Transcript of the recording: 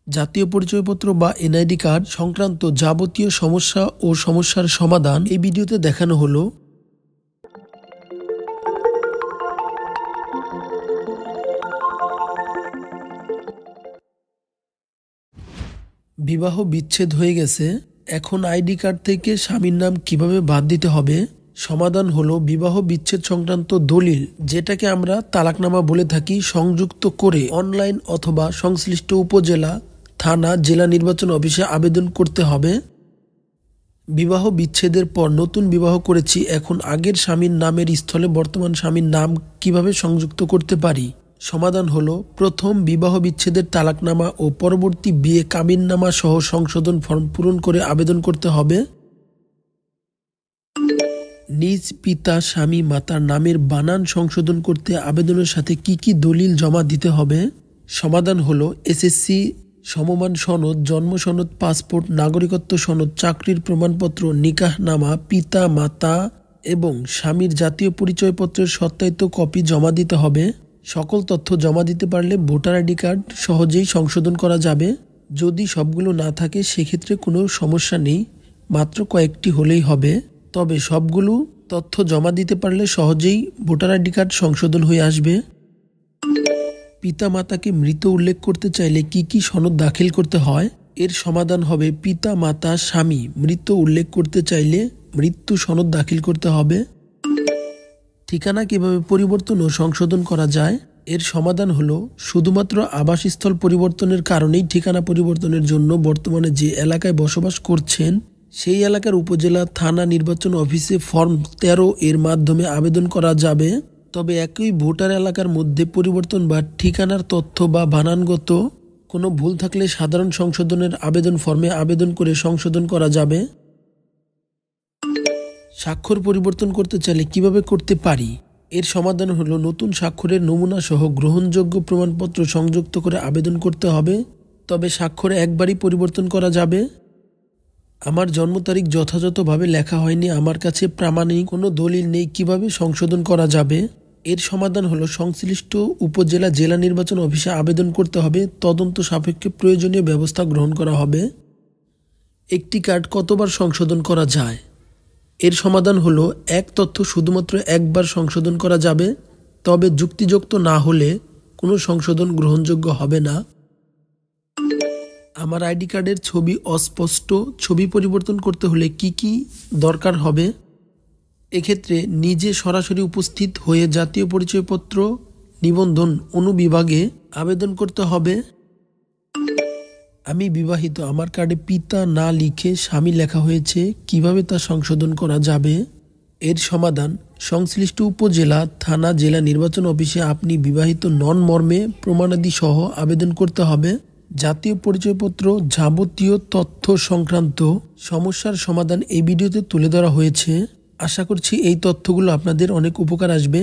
জাতীয় পরিচয়পত্র বা এনআইডি কার্ড সংক্রান্ত যাবতীয় সমস্যা ও সমস্যার সমাধান এই ভিডিওতে দেখানো হলো। বিবাহ বিচ্ছেদ হয়ে গেছে, এখন আইডি কার্ড থেকে স্বামীর নাম কিভাবে বাদ দিতে হবে? সমাধান হলো বিবাহ বিচ্ছেদ সংক্রান্ত দলিল, যেটাকে আমরা তালাকনামা বলে থাকি, সংযুক্ত করে অনলাইন অথবা সংশ্লিষ্ট উপজেলা, থানা, জেলা নির্বাচন অফিসে আবেদন করতে হবে। বিবাহ বিচ্ছেদের পর নতুন বিবাহ করেছি, এখন আগের স্বামীর নামের স্থলে বর্তমান স্বামীর নাম কিভাবে সংযুক্ত করতে পারি? সমাধান হলো প্রথম বিবাহ বিচ্ছেদের তালাকনামা ও পরবর্তী বিয়ে কাবিননামা সহ সংশোধন ফর্ম পূরণ করে আবেদন করতে হবে। নিজ পিতা, স্বামী, মাতার নামের বানান সংশোধন করতে আবেদনের সাথে কি কি দলিল জমা দিতে হবে? সমাধান হলো এসএসসি সমমান সনদ, জন্ম সনদ, পাসপোর্ট, নাগরিকত্ব সনদ, চাকরির প্রমাণপত্র, নিকাহনামা, পিতা মাতা এবং স্বামীর জাতীয় পরিচয়পত্রের সত্যায়িত কপি জমা দিতে হবে। সকল তথ্য জমা দিতে পারলে ভোটার আইডি কার্ড সহজেই সংশোধন করা যাবে। যদি সবগুলো না থাকে সেক্ষেত্রে কোনো সমস্যা নেই, মাত্র কয়েকটি হলেই হবে। তবে সবগুলো তথ্য জমা দিতে পারলে সহজেই ভোটার আইডি কার্ড সংশোধন হয়ে আসবে। পিতা মাতাকে মৃত উল্লেখ করতে চাইলে কি কি সনদ দাখিল করতে হয়? এর সমাধান হবে পিতা মাতা স্বামী মৃত উল্লেখ করতে চাইলে মৃত্যু সনদ দাখিল করতে হবে। ঠিকানা কিভাবে পরিবর্তন ও সংশোধন করা যায়? এর সমাধান হলো শুধুমাত্র আবাসস্থল পরিবর্তনের কারণেই ঠিকানা পরিবর্তনের জন্য বর্তমানে যে এলাকায় বসবাস করছেন সেই এলাকার উপজেলা, থানা নির্বাচন অফিসে ফর্ম 13 এর মাধ্যমে আবেদন করা যাবে। তবে একই ভোটার এলাকার মধ্যে পরিবর্তন বা ঠিকানার তথ্য বা বানানগত কোনো ভুল থাকলে সাধারণ সংশোধনের আবেদন ফর্মে আবেদন করে সংশোধন করা যাবে। স্বাক্ষর পরিবর্তন করতে চাইলে কিভাবে করতে পারি? এর সমাধান হলো নতুন স্বাক্ষরের নমুনা সহ গ্রহণযোগ্য প্রমাণপত্র সংযুক্ত করে আবেদন করতে হবে। তবে স্বাক্ষর একবারই পরিবর্তন করা যাবে। আমার জন্ম তারিখ যথাযথভাবে লেখা হয়নি, আমার কাছে প্রামাণিক কোনো দলিল নেই, কিভাবে সংশোধন করা যাবে? এর সমাধান হলো সংশ্লিষ্ট উপজেলা, জেলা নির্বাচন অফিসে আবেদন করতে হবে। তদন্ত সাপেক্ষে প্রয়োজনীয় ব্যবস্থা গ্রহণ করা হবে। একটি কার্ড কতবার সংশোধন করা যায়? এর সমাধান হলো এক তথ্য শুধুমাত্র একবার সংশোধন করা যাবে, তবে যুক্তিযুক্ত না হলে কোনো সংশোধন গ্রহণযোগ্য হবে না। আমার আইডি কার্ডের ছবি অস্পষ্ট, ছবি পরিবর্তন করতে হলে কি কি দরকার হবে? এক্ষেত্রে নিজে সরাসরি উপস্থিত হয়ে জাতীয় পরিচয়পত্র নিবন্ধন অনুবিভাগে আবেদন করতে হবে। আমি বিবাহিত, আমার কার্ডে পিতা না লিখে স্বামী লেখা হয়েছে, কিভাবে তা সংশোধন করা যাবে? এর সমাধান সংশ্লিষ্ট উপজেলা, থানা, জেলা নির্বাচন অফিসে আপনি বিবাহিত নন মর্মে প্রমাণাদি সহ আবেদন করতে হবে। জাতীয় পরিচয়পত্র যাবতীয় তথ্য সংক্রান্ত সমস্যার সমাধান এই ভিডিওতে তুলে ধরা হয়েছে। আশা করছি এই তথ্যগুলো আপনাদের অনেক উপকার আসবে।